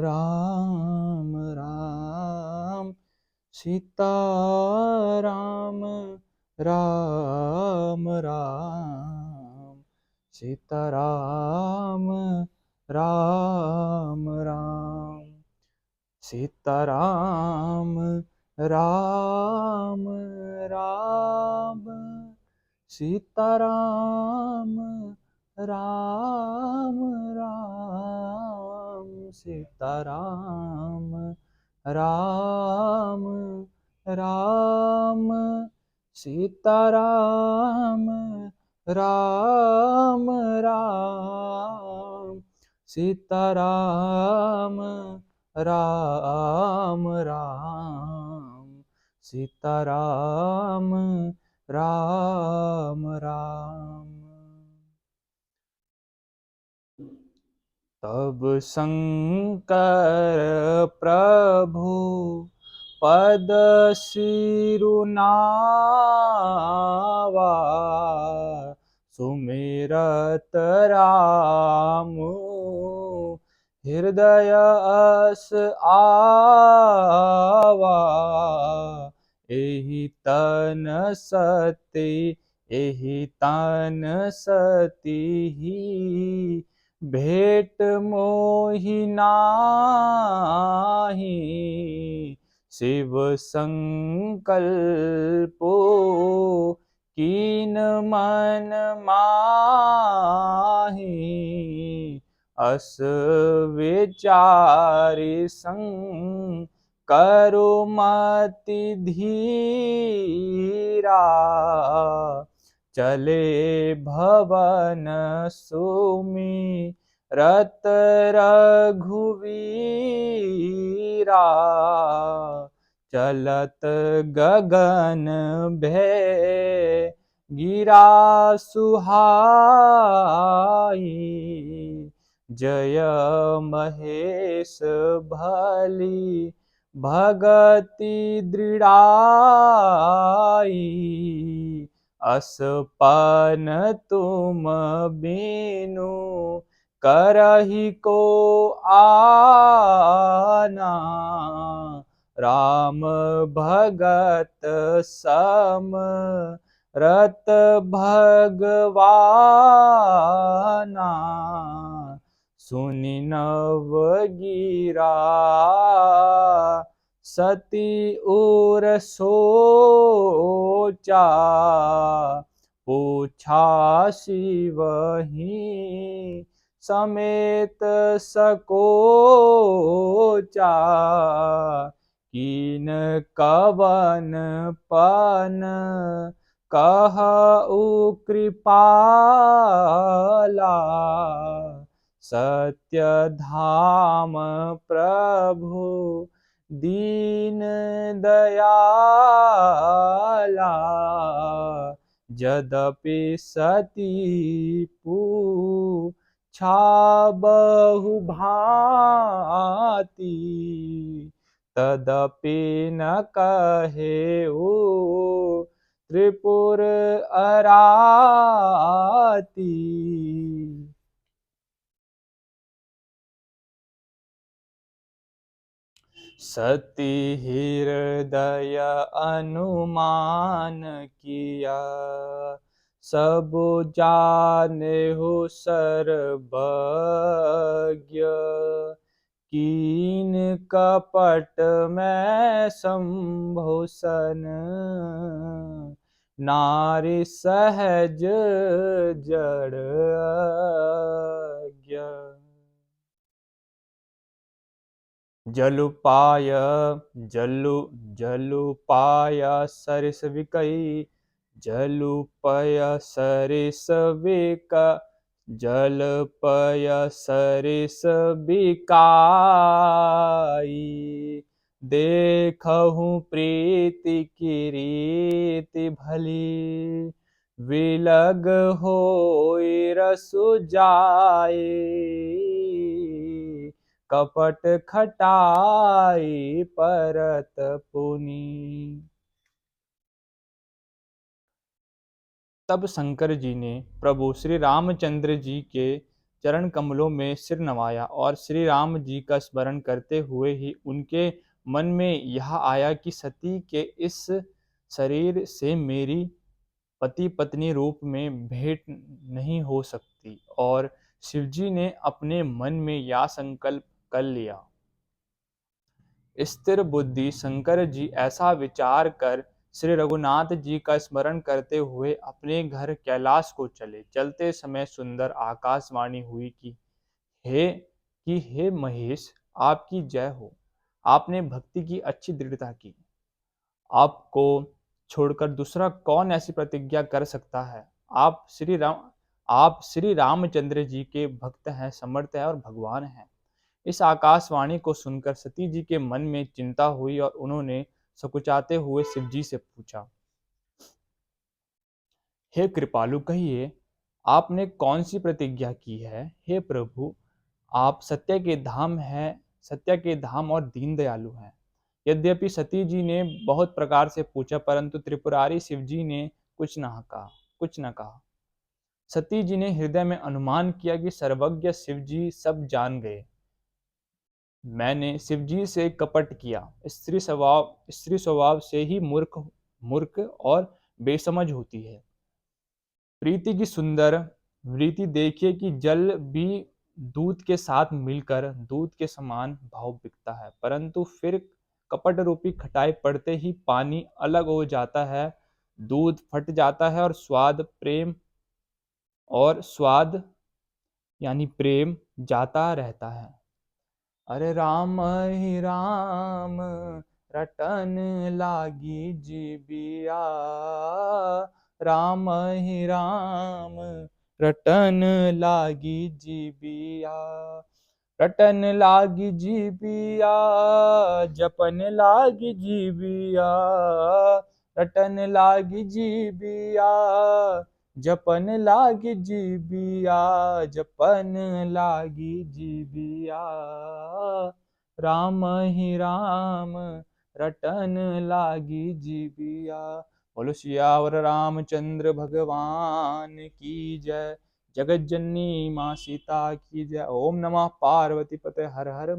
राम राम सीता राम राम राम सीता राम राम राम सीता राम राम राम सीता राम राम राम सीता राम राम राम सीता राम राम राम सीता राम राम राम सीता राम राम राम। तब शंकर प्रभु पद सिरुनावा सुमिरत राम हृदय अस आवा एहि तन सती एहि तन सती ही भेट मोहि नाहि शिव संकल्पो कीन मन माहि अस विचारि करो मति धीरा चले भवन सुमि रत रघुवीरा चलत गगन भय गिरा सुहाई जय महेश भली भगति दृढ़ाई असपन तुम बीनु करहि को आना राम भगत सम रत भगवाना सुनि नव गिरा सती उर सोचा पूछा शिवहि समेत सकोचा कीन कवन पन कहु कृपाला सत्य धाम प्रभु दीन दयाला यद्यपि सती पूछा बहु भांति तदपि न कहेउ त्रिपुर अराती सती हृदय अनुमान किया सब जानेहु सर्वज्ञ कीन कपट में संभूषण नारी सहज जड़ जलुपाय जलुपाय सरिस विकई जलुपय सरिस विक जलपय सरिस बिकाई देखहु प्रीति किरीति भली विलग होई रसु जाए कपट खटाई परत पुनि। तब शंकर जी ने प्रभु श्री रामचंद्र जी के चरण कमलों में सिर नवाया और श्री राम जी का स्मरण करते हुए ही उनके मन में यह आया कि सती के इस शरीर से मेरी पति पत्नी रूप में भेंट नहीं हो सकती, और शिवजी ने अपने मन में यह संकल्प कर लिया। स्थिर बुद्धि शंकर जी ऐसा विचार कर श्री रघुनाथ जी का स्मरण करते हुए अपने घर कैलाश को चले। चलते समय सुंदर आकाशवाणी हुई कि हे महेश, आपकी जय हो। आपने भक्ति की अच्छी दृढ़ता की। आपको छोड़कर दूसरा कौन ऐसी प्रतिज्ञा कर सकता है। आप श्री रामचंद्र जी के भक्त हैं, समर्थ हैं और भगवान हैं। इस आकाशवाणी को सुनकर सती जी के मन में चिंता हुई और उन्होंने सकुचाते हुए शिव जी से पूछा, हे कृपालु, कहिए आपने कौन सी प्रतिज्ञा की है। हे प्रभु, आप सत्य के धाम और दीन दयालु हैं। यद्यपि सती जी ने बहुत प्रकार से पूछा, परंतु त्रिपुरारी शिव जी ने कुछ न कहा। सती जी ने हृदय में अनुमान किया कि सर्वज्ञ शिव जी सब जान गए। मैंने शिवजी से कपट किया। स्त्री स्वभाव से ही मूर्ख मूर्ख और बेसमझ होती है। प्रीति की सुंदर वृत्ति देखिए कि जल भी दूध के साथ मिलकर दूध के समान भाव बिकता है, परंतु फिर कपट रूपी खटाई पड़ते ही पानी अलग हो जाता है, दूध फट जाता है और स्वाद यानी प्रेम जाता रहता है। अरे राम ही राम रटन लागी जीबिया, राम ही राम रटन लागी जीबिया, रटन लागी जीबिया, जपन लागी जीबिया, रटन लागी जीबिया, जपन लागी जीबिया, जपन लागी जीबिया, राम ही राम रटन लागी जीबिया। बोलो सियावर रामचंद्र भगवान की जय। जगत जननी माँ सीता की जय। ओम नमः पार्वती पते हर हर